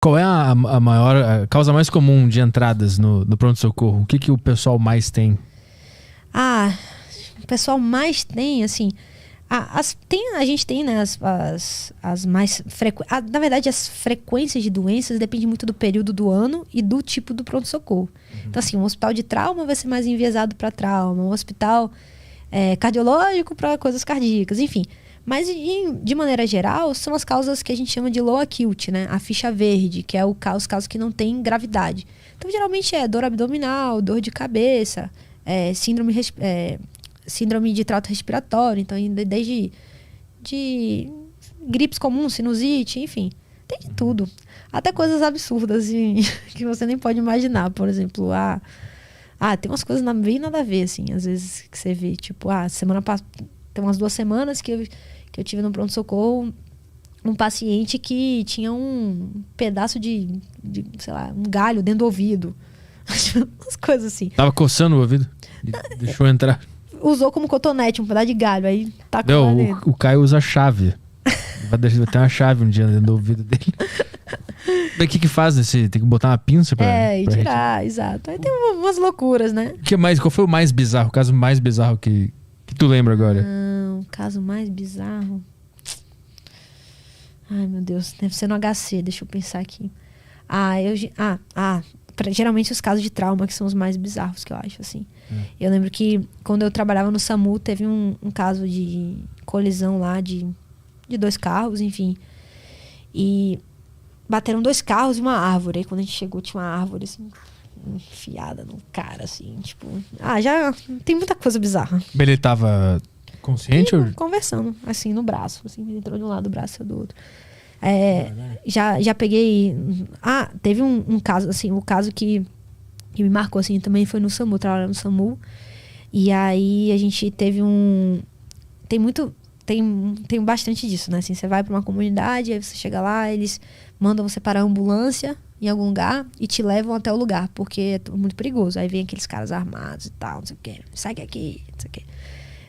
Qual é a maior, a causa mais comum de entradas no pronto-socorro? O que o pessoal mais tem? O pessoal mais tem, assim... a gente tem, né, as mais frequentes... Na verdade, as frequências de doenças dependem muito do período do ano e do tipo do pronto-socorro. Então, assim, um hospital de trauma vai ser mais enviesado para trauma. Um hospital cardiológico para coisas cardíacas, enfim. Mas, de maneira geral, são as causas que a gente chama de low acute, né? A ficha verde, que é os casos que não têm gravidade. Então, geralmente é dor abdominal, dor de cabeça, síndrome de trato respiratório. Então, desde de gripes comuns, sinusite, enfim. Tem de tudo. Até coisas absurdas assim, que você nem pode imaginar. Por exemplo, tem umas coisas bem nada a ver, assim, às vezes que você vê. Tipo, semana passada, tem umas 2 semanas que eu tive no pronto-socorro um paciente que tinha um pedaço de, sei lá, um galho dentro do ouvido. Umas coisas assim. Tava coçando o ouvido? Deixou entrar. Usou como cotonete um pedaço de galho, aí tacou lá dentro. O Caio usa chave. Vai ter uma chave um dia dentro do ouvido dele. O que faz nesse? Tem que botar uma pinça pra... E tirar, exato. Aí tem umas loucuras, né? Qual foi o mais bizarro? O caso mais bizarro que tu lembra agora? O caso mais bizarro... Ai, meu Deus. Deve ser no HC, deixa eu pensar aqui. Geralmente os casos de trauma que são os mais bizarros, que eu acho, assim. Eu lembro que quando eu trabalhava no SAMU, teve um caso de colisão lá de 2 carros, enfim. E bateram 2 carros e uma árvore. Aí quando a gente chegou, tinha uma árvore, assim, enfiada no cara, assim, tipo... já tem muita coisa bizarra. Ele tava consciente? Conversando, assim, no braço. Assim, ele entrou de um lado do braço e do outro. Já peguei... teve um caso, assim, o caso que me marcou, assim, também foi no SAMU, trabalhando no SAMU. E aí a gente teve tem bastante disso, né? Assim, você vai pra uma comunidade, aí você chega lá, eles mandam você parar a ambulância em algum lugar e te levam até o lugar, porque é muito perigoso. Aí vem aqueles caras armados e tal, não sei o que, sai aqui, não sei o que.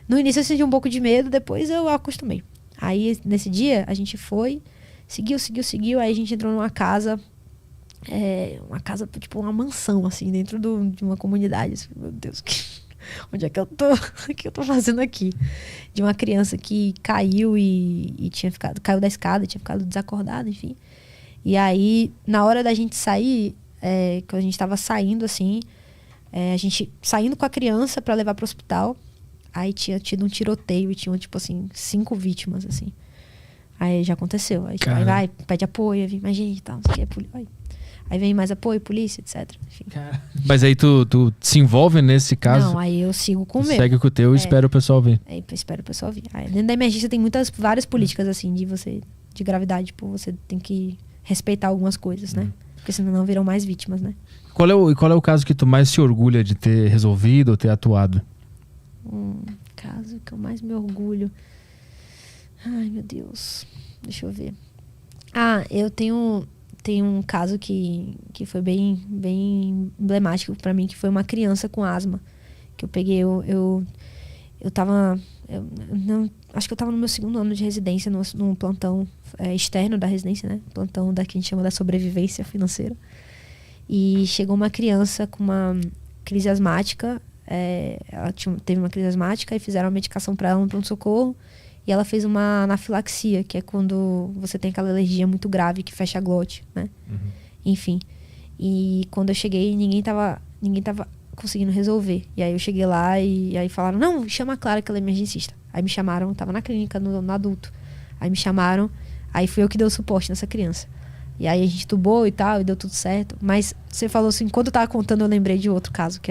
No início eu senti um pouco de medo, depois eu acostumei. Aí, nesse dia, a gente foi, seguiu, aí a gente entrou numa casa, tipo uma mansão, assim, dentro de uma comunidade. Assim, meu Deus, onde é que eu tô? O que eu tô fazendo aqui? De uma criança que caiu e caiu da escada, tinha ficado desacordada, enfim. E aí, na hora da gente sair, quando a gente tava saindo, assim, a gente saindo com a criança pra levar pro hospital, aí tinha tido um tiroteio e tinham, tipo assim, 5 vítimas, assim. Aí já aconteceu. Aí vai, pede apoio, aí vem mais gente e tal, não sei o que, aí vem mais apoio, polícia, etc. Enfim. Mas aí tu se envolve nesse caso? Não, aí eu sigo com o meu. Segue com o teu e espera o pessoal vir. Espera o pessoal vir. Aí, dentro da emergência tem várias políticas, assim, de gravidade. Tipo, você tem que respeitar algumas coisas, né? Porque senão não viram mais vítimas, né? Qual é o caso que tu mais se orgulha de ter resolvido ou ter atuado? Caso que eu mais me orgulho... Ai, meu Deus. Deixa eu ver. Eu tenho um caso que foi bem, bem emblemático pra mim, que foi uma criança com asma. Que eu peguei, eu tava... acho que eu tava no meu 2º ano de residência, num plantão externo da residência, né? Plantão que a gente chama da sobrevivência financeira. E chegou uma criança com uma crise asmática. Ela teve uma crise asmática e fizeram uma medicação pra ela no pronto-socorro. E ela fez uma anafilaxia, que é quando você tem aquela alergia muito grave que fecha a glote, né? Enfim. E quando eu cheguei, ninguém tava conseguindo resolver. E aí eu cheguei lá e aí falaram, não, chama a Clara, que ela é emergencista. Aí me chamaram, eu tava na clínica, no adulto. Aí me chamaram, aí fui eu que dei o suporte nessa criança. E aí a gente tubou e tal, e deu tudo certo. Mas você falou assim, enquanto eu tava contando, eu lembrei de outro caso, que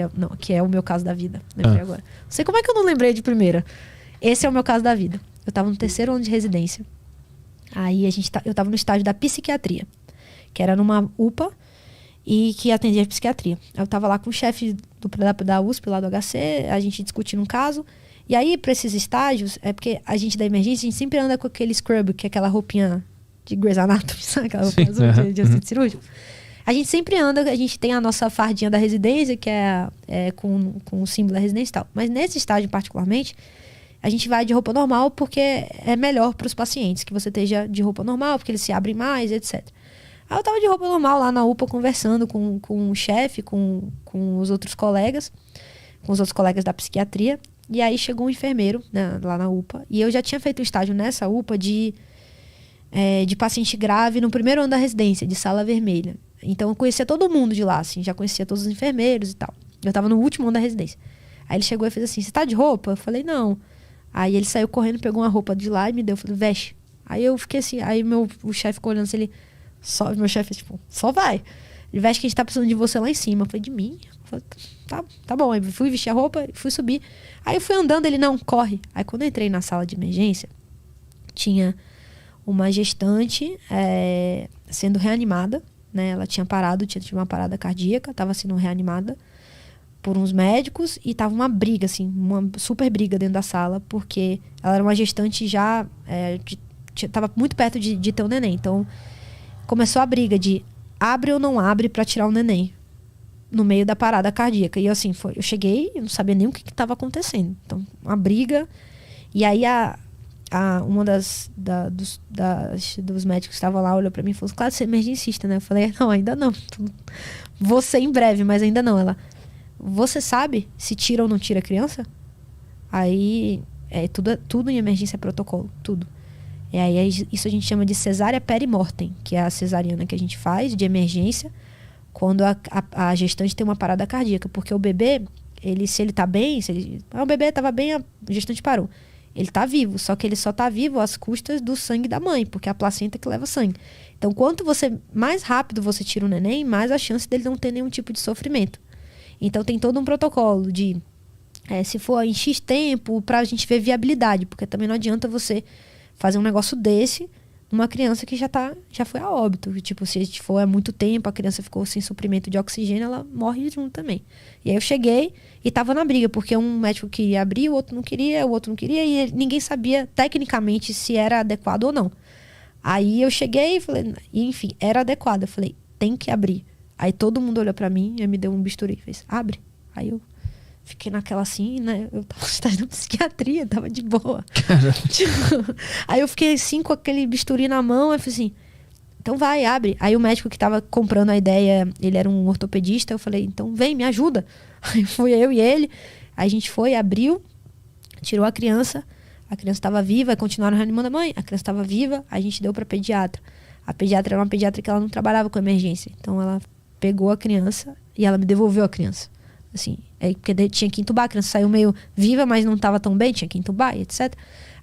é o meu caso da vida. Lembrei agora. Não sei como é que eu não lembrei de primeira. Esse é o meu caso da vida. Eu tava no 3º ano de residência. Aí eu tava no estágio da psiquiatria, que era numa UPA e que atendia a psiquiatria. Eu tava lá com o chefe da USP, lá do HC, a gente discutindo um caso. E aí, pra esses estágios, é porque a gente da emergência, a gente sempre anda com aquele scrub, que é aquela roupinha de Grey's Anatomy, sabe? Aquela roupinha azul de assistente cirúrgico. A gente sempre anda, a gente tem a nossa fardinha da residência, que é com o símbolo da residência e tal. Mas nesse estágio, particularmente, a gente vai de roupa normal porque é melhor para os pacientes que você esteja de roupa normal, porque eles se abrem mais, etc. Aí eu tava de roupa normal lá na UPA, conversando com o chefe, com os outros colegas, com os outros colegas da psiquiatria. E aí chegou um enfermeiro, né, lá na UPA. E eu já tinha feito um estágio nessa UPA de paciente grave no primeiro ano da residência, de sala vermelha. Então eu conhecia todo mundo de lá, assim, já conhecia todos os enfermeiros e tal. Eu tava no último ano da residência. Aí ele chegou e fez assim, você tá de roupa? Eu falei, não. Aí ele saiu correndo, pegou uma roupa de lá e me deu. Eu falei, veste. Aí eu fiquei assim, aí o chefe ficou olhando assim, meu chefe, tipo, só vai. Ele veste que a gente tá precisando de você lá em cima. Eu falei, de mim? Eu falei, tá bom. Aí fui vestir a roupa, fui subir. Aí eu fui andando, ele, não, corre. Aí quando eu entrei na sala de emergência, tinha uma gestante sendo reanimada, né? Ela tinha parado, tinha tido uma parada cardíaca, estava sendo reanimada por uns médicos e tava uma briga, assim, uma super briga dentro da sala, porque ela era uma gestante já, tava muito perto de ter um neném. Então, começou a briga de abre ou não abre para tirar o neném no meio da parada cardíaca. E assim, eu cheguei e não sabia nem o que estava acontecendo. Então, uma briga. E aí, uma dos médicos que estava lá olhou para mim e falou, claro, você é emergencista, né? Eu falei, não, ainda não. Vou ser em breve, mas ainda não. Ela, você sabe se tira ou não tira a criança? Aí, tudo em emergência é protocolo, tudo. E aí, isso a gente chama de cesárea perimortem, que é a cesariana que a gente faz de emergência quando a gestante tem uma parada cardíaca. Porque o bebê, se ele tá bem, o bebê tava bem, a gestante parou. Ele tá vivo, só que ele só tá vivo às custas do sangue da mãe, porque é a placenta que leva sangue. Então, quanto mais rápido você tira o neném, mais a chance dele não ter nenhum tipo de sofrimento. Então, tem todo um protocolo de, se for em X tempo, pra gente ver viabilidade, porque também não adianta você fazer um negócio desse numa criança que já foi a óbito. Tipo, se for há muito tempo, a criança ficou sem suprimento de oxigênio, ela morre junto também. E aí eu cheguei e tava na briga, porque um médico queria abrir, o outro não queria, e ninguém sabia tecnicamente se era adequado ou não. Aí eu cheguei e falei, enfim, era adequado. Eu falei, tem que abrir. Aí todo mundo olhou pra mim e me deu um bisturi e fez, abre. Aí eu fiquei naquela assim, né? Eu tava na psiquiatria, tava de boa. Aí eu fiquei assim com aquele bisturi na mão, eu falei assim, então vai, abre. Aí o médico que tava comprando a ideia, ele era um ortopedista, eu falei, então vem, me ajuda. Aí fui eu e ele, aí a gente foi, abriu, tirou a criança estava viva, continuaram reanimando a mãe, a criança estava viva, a gente deu pra pediatra. A pediatra era uma pediatra que ela não trabalhava com emergência, então ela pegou a criança e ela me devolveu a criança. Assim, porque tinha que entubar, a criança saiu meio viva, mas não estava tão bem, tinha que entubar e etc.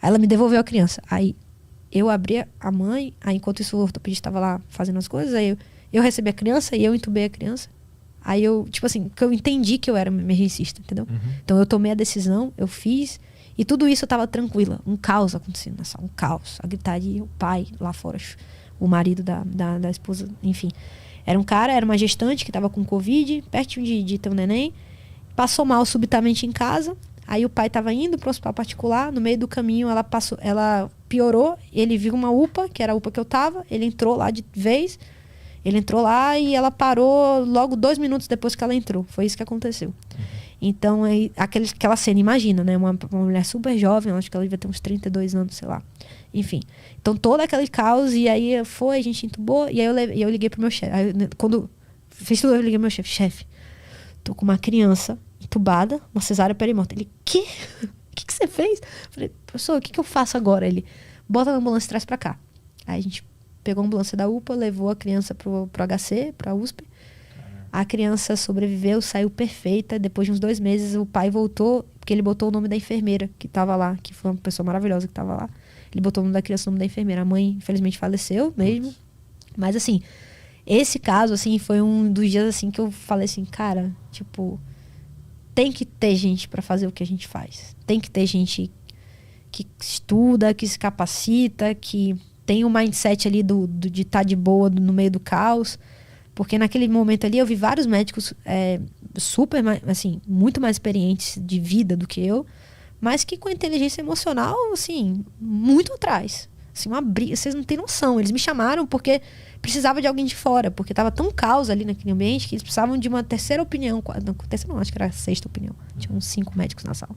Aí ela me devolveu a criança. Aí eu abri a mãe, aí enquanto isso o ortopedista estava lá fazendo as coisas, aí eu recebi a criança e eu entubei a criança. Aí eu, tipo assim, que eu entendi que eu era emergencista, entendeu? Uhum. Então eu tomei a decisão, eu fiz, e tudo isso eu tava tranquila. Um caos acontecendo na sala, um caos. A gritaria, o pai lá fora, o marido da esposa, enfim. Era uma gestante que tava com Covid, pertinho de ter um neném. Passou mal subitamente em casa. Aí o pai tava indo pro hospital particular. No meio do caminho ela piorou. Ele viu uma UPA, que era a UPA que eu tava. Ele entrou lá de vez. Ele entrou lá e ela parou logo 2 minutos depois que ela entrou. Foi isso que aconteceu. Então, aquela cena, imagina, né? Uma mulher super jovem, acho que ela devia ter uns 32 anos, sei lá. Enfim. Então, todo aquele caos, e aí a gente entubou, e aí eu liguei pro meu chefe. Quando fiz tudo, eu liguei pro meu chefe, tô com uma criança entubada, uma cesárea perimortem. Ele, quê? O que você fez? Eu falei, professor, o que eu faço agora? Ele, bota na ambulância e traz pra cá. Aí a gente pegou a ambulância da UPA, levou a criança pro HC, pra USP. A criança sobreviveu, saiu perfeita. Depois de uns 2 meses, o pai voltou, porque ele botou o nome da enfermeira que estava lá, que foi uma pessoa maravilhosa que estava lá. Ele botou o nome da criança, o nome da enfermeira. A mãe, infelizmente, faleceu mesmo. Mas, assim, esse caso, assim, foi um dos dias, assim, que eu falei assim, cara, tipo, tem que ter gente para fazer o que a gente faz. Tem que ter gente que estuda, que se capacita, que tem o mindset ali de estar de boa no meio do caos. Porque naquele momento ali eu vi vários médicos super, assim, muito mais experientes de vida do que eu, mas que com inteligência emocional, assim, muito atrás. Assim, uma briga, vocês não têm noção. Eles me chamaram porque precisava de alguém de fora, porque estava tão caos ali naquele ambiente que eles precisavam de uma terceira opinião. Não, terceira não, acho que era a 6ª opinião. Tinha uns 5 médicos na sala.